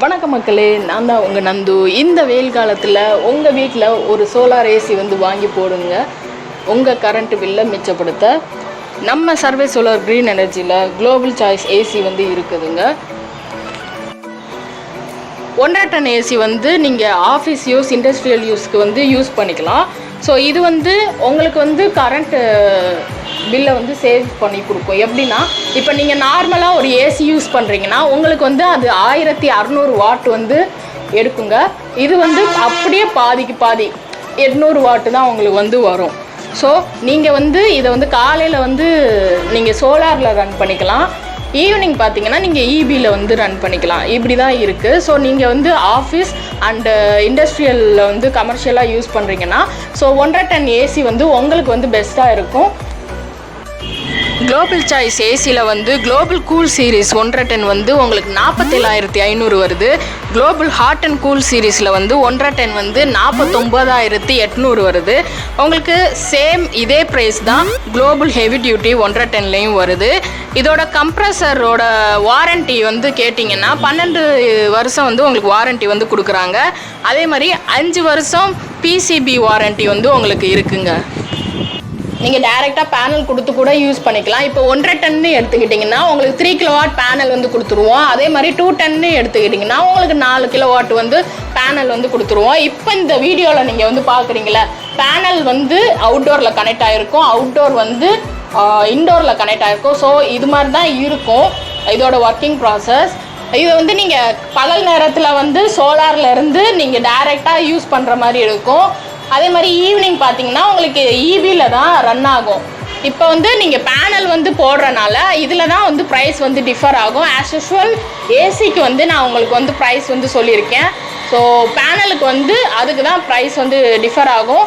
வணக்கம் மக்களே, நான் தான் உங்கள் நந்து. இந்த வெயில் காலத்தில் உங்கள் வீட்டில் ஒரு சோலார் ஏசி வந்து வாங்கி போடுங்க. உங்கள் கரண்ட் பில்லை மிச்சப்படுத்த நம்ம சர்வே சோலார் க்ரீன் எனர்ஜியில் குளோபல் சாய்ஸ் ஏசி வந்து இருக்குதுங்க. 1.5 டன் ஏசி வந்து நீங்கள் ஆஃபீஸ் யூஸ், இண்டஸ்ட்ரியல் யூஸ்க்கு வந்து யூஸ் பண்ணிக்கலாம். ஸோ இது வந்து உங்களுக்கு வந்து கரண்ட்டு பில்லை வந்து சேவ் பண்ணி கொடுக்கும். எப்படின்னா, இப்போ நீங்கள் நார்மலாக ஒரு ஏசி யூஸ் பண்ணுறீங்கன்னா உங்களுக்கு வந்து அது 1600 வாட் வந்து எடுக்குங்க. இது வந்து அப்படியே பாதிக்கு பாதி 800 வாட்டு தான் உங்களுக்கு வந்து வரும். ஸோ நீங்கள் வந்து இதை வந்து காலையில் வந்து நீங்கள் சோலாரில் ரன் பண்ணிக்கலாம். ஈவினிங் பார்த்தீங்கன்னா நீங்கள் இபியில் வந்து ரன் பண்ணிக்கலாம். இப்படி தான் இருக்குது. ஸோ நீங்கள் வந்து ஆஃபீஸ் அண்டு இண்டஸ்ட்ரியலில் வந்து கமர்ஷியலாக யூஸ் பண்ணுறீங்கன்னா ஸோ 1.5 டன் ஏசி வந்து உங்களுக்கு வந்து பெஸ்ட்டாக இருக்கும். குளோபல் சாய்ஸ் ஏசியில் வந்து குளோபல் கூல் சீரீஸ் 1.5 டன் வந்து உங்களுக்கு 47,500 வருது. குளோபல் ஹாட் அண்ட் கூல் சீரீஸில் வந்து 1.5 டன் வந்து 49,800 வருது. உங்களுக்கு சேம் இதே ப்ரைஸ் தான் குளோபல் ஹெவி டியூட்டி 1.5 டன்லேயும் வருது. இதோட கம்ப்ரஸரோட வாரண்ட்டி வந்து கேட்டிங்கன்னா 12 வருஷம் வந்து உங்களுக்கு வாரண்ட்டி வந்து கொடுக்குறாங்க. அதே மாதிரி 5 வருஷம் பிசிபி வாரண்ட்டி வந்து உங்களுக்கு இருக்குங்க. நீங்கள் டைரெக்டாக பேனல் கொடுத்து கூட யூஸ் பண்ணிக்கலாம். இப்போ 1.5 டன்னு எடுத்துக்கிட்டிங்கன்னா உங்களுக்கு 3 கிலோவாட் பேனல் வந்து கொடுத்துருவோம். அதே மாதிரி 2 டன்னு எடுத்துக்கிட்டிங்கன்னா உங்களுக்கு 4 கிலோவாட் வந்து பேனல் வந்து கொடுத்துருவோம். இப்போ இந்த வீடியோவில் நீங்கள் வந்து பார்க்குறீங்களா, பேனல் வந்து அவுட்டோரில் கனெக்ட் ஆகிருக்கும், அவுட்டோர் வந்து இன்டோரில் கனெக்ட் ஆகிருக்கும். ஸோ இது மாதிரி தான் இருக்கும் இதோட ஒர்க்கிங் ப்ராசஸ். இது வந்து நீங்கள் பகல் நேரத்தில் வந்து சோலார்லேருந்து நீங்கள் டைரெக்டாக யூஸ் பண்ணுற மாதிரி இருக்கும். அதே மாதிரி ஈவினிங் பார்த்தீங்கன்னா உங்களுக்கு இபியில் தான் ரன் ஆகும். இப்போ வந்து நீங்கள் பேனல் வந்து போடுறனால இதில் தான் வந்து ப்ரைஸ் வந்து டிஃபர் ஆகும். ஆஸ் யூஷுவல் ஏசிக்கு வந்து நான் உங்களுக்கு வந்து ப்ரைஸ் வந்து சொல்லியிருக்கேன். ஸோ பேனலுக்கு வந்து அதுக்கு தான் ப்ரைஸ் வந்து டிஃபர் ஆகும்.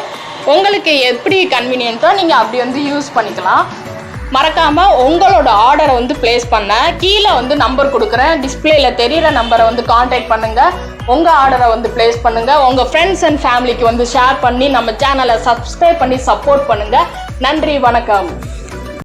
உங்களுக்கு எப்படி கன்வீனியன்ட்டோ நீங்கள் அப்படி வந்து யூஸ் பண்ணிக்கலாம். மறக்காமல் உங்களோட ஆர்டரை வந்து ப்ளேஸ் பண்ண கீழே வந்து நம்பர் கொடுக்குறேன். டிஸ்பிளேயில் தெரிகிற நம்பரை வந்து காண்டாக்ட் பண்ணுங்கள். உங்கள் ஆர்டரை வந்து ப்ளேஸ் பண்ணுங்கள். உங்கள் ஃப்ரெண்ட்ஸ் அண்ட் ஃபேமிலிக்கு வந்து ஷேர் பண்ணி நம்ம சேனலை சப்ஸ்கிரைப் பண்ணி சப்போர்ட் பண்ணுங்கள். நன்றி, வணக்கம்.